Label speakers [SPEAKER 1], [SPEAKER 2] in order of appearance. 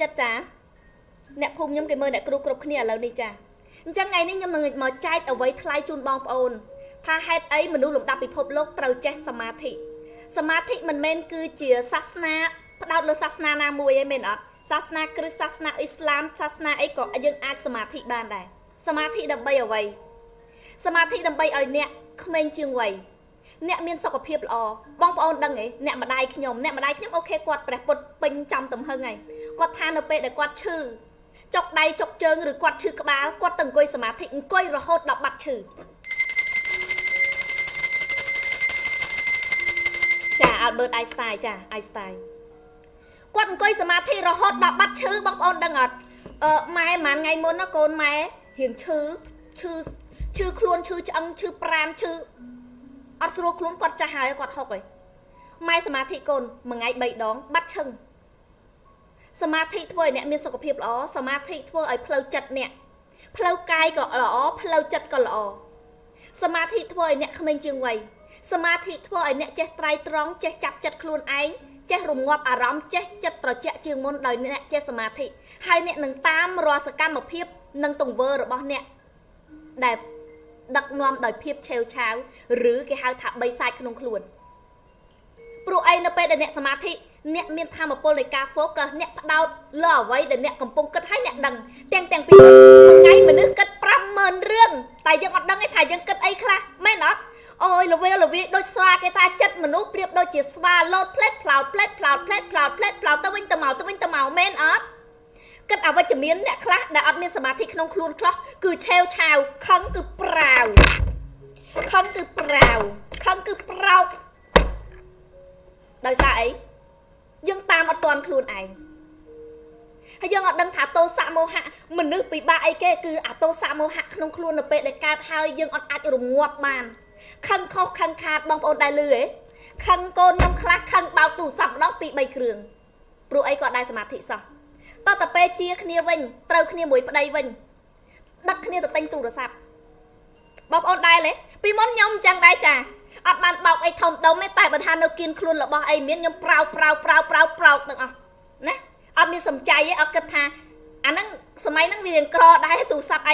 [SPEAKER 1] ចាចាអ្នកភូមិខ្ញុំគេមើលអ្នកគ្រូគ្រប់គ្នាឥឡូវនេះចាអញ្ចឹងថ្ងៃនេះខ្ញុំនឹងមកចែកអ្វីថ្លៃជូនបងប្អូនថាហេតុអីមនុស្សលំដាប់ពិភពលោកត្រូវចេះសមាធិសមាធិមិនមែនគឺជាសាសនាផ្ដោតលើសាសនាណាមួយឯងមែនអត់សាសនាគ្រិស្តសាសនាអ៊ីស្លាមសាសនាអីក៏យើងអាចសមាធិបានដែរសមាធិដើម្បីអ្វីសមាធិដើម្បីឲ្យអ្នកក្មេងជាងវ័យអ្នកមានសុខភាពល្អបងប្អូនដឹងទេអ្នកម្ដាយខ្ញុំអូខេគាត់ព្រះពុទ្ធពេញចំទំហឹងហើយគាត់ថានៅពេលដែលគាត់ឈឺចុកដៃចុកជើងឬគាត់ឈឺក្បាលគាត់ទៅអង្គុយសមាធិអង្គុយរហូតដល់បាត់ឈឺចា Albert Einstein ចា Einstein គាត់អង្គុយសមាធិរហូតដល់បាត់ឈឺបងប្អូនដឹងអត់ម៉ែមួយថ្ងៃមុនណាកូនម៉ែរៀងឈឺខ្លួនឈឺឆ្អឹងឈឺប្រាណឈឺអត់ស្រួលខ្លួនគាត់ចាស់ហើយគាត់ហុកហើយម៉ែសមាធិកូនមួយថ្ងៃ3ដងបាត់ឈឹងសមាធិធ្វើឲ្យអ្នកមានសុខភាពល្អសមាធិធ្វើឲ្យផ្លូវចិត្តអ្នកផ្លូវកាយក៏ល្អផ្លូវចិត្តក៏ល្អសមាធិធ្វើឲ្យអ្នកក្មេងជាងវ័យសមាធិធ្វើឲ្យអ្នកចេះត្រៃត្រង់ចេះចាប់ចិត្តខ្លួនឯងចេះរងាប់អារម្មណ៍ចេះចិត្តត្រជាក់ជាងមុនដោយអ្នកចេះសមាធិហើយអ្នកនឹងតាមរាល់សកម្មភាពនិងទង្វើរបស់អ្នកដែលដឹកនាំដោយភាពឆេវឆាវឬគេហៅថាបីសាច់ក្នុងខ្លួនព្រោះអីនៅពេលដែលអ្នកសមាធិអ្នកមានធម៌ពលនៃការ focus អ្នកផ្ដោតលើអ្វីដែលអ្នកកំពុងគិតហើយអ្នកដឹងទាំងពីមួយថ្ងៃមនុស្សគិត50000រឿងតែយើងអត់ដឹងទេថាយើងគិតអីខ្លះមែនអត់អូយល្វីដូចស្វាគេថាចិត្តមនុស្សប្រៀបដូចជាស្វាលោតផ្លេតផ្លោតទៅវិញទៅមកមែនអត់គិតអវិជ្ជមានអ្នកខ្លះដែលអត់មានសមាធិក្នុងខ្លួនខ្លះគឺឆេវឆាវខឹងគឺប្រាវខឹងគឺប្រោកដោយសារអីយើងតាមអត់ទាន់ខ្លួនឯងហើយយើងអត់ដឹងថាទោសៈមោហៈមនុស្សពិបាកអីគេគឺអាទោសៈមោហៈក្នុងខ្លួននៅពេលដែលកើតហើយយើងអត់អាចរងាប់បានខឹងខុសខឹងខាតបងប្អូនដែរលឺទេខឹងកូនខ្ញុំខ្លះខឹងបោកទូរស័ព្ទម្ដង2 3គ្រឿងព្រោះអីគាត់ដែរសមាធិសោះតទៅពេលជាគ្នាវិញត្រូវគ្នាមួយប្តីវិញដឹកគ្នាទៅទិញទូរស័ព្ទបងប្អូនដែរទេពីមុនខ្ញុំអញ្ចឹងដែរចាអត់បានបោកអីធំដុំទេតែបើថានៅគៀនខ្លួនរបស់អីមានខ្ញុំប្រោកទាំងអស់ណាអត់មានសំចៃទេអត់គិតថាអាហ្នឹងសម័យហ្នឹងវារៀងក្រដែរទូរស័ព្ទ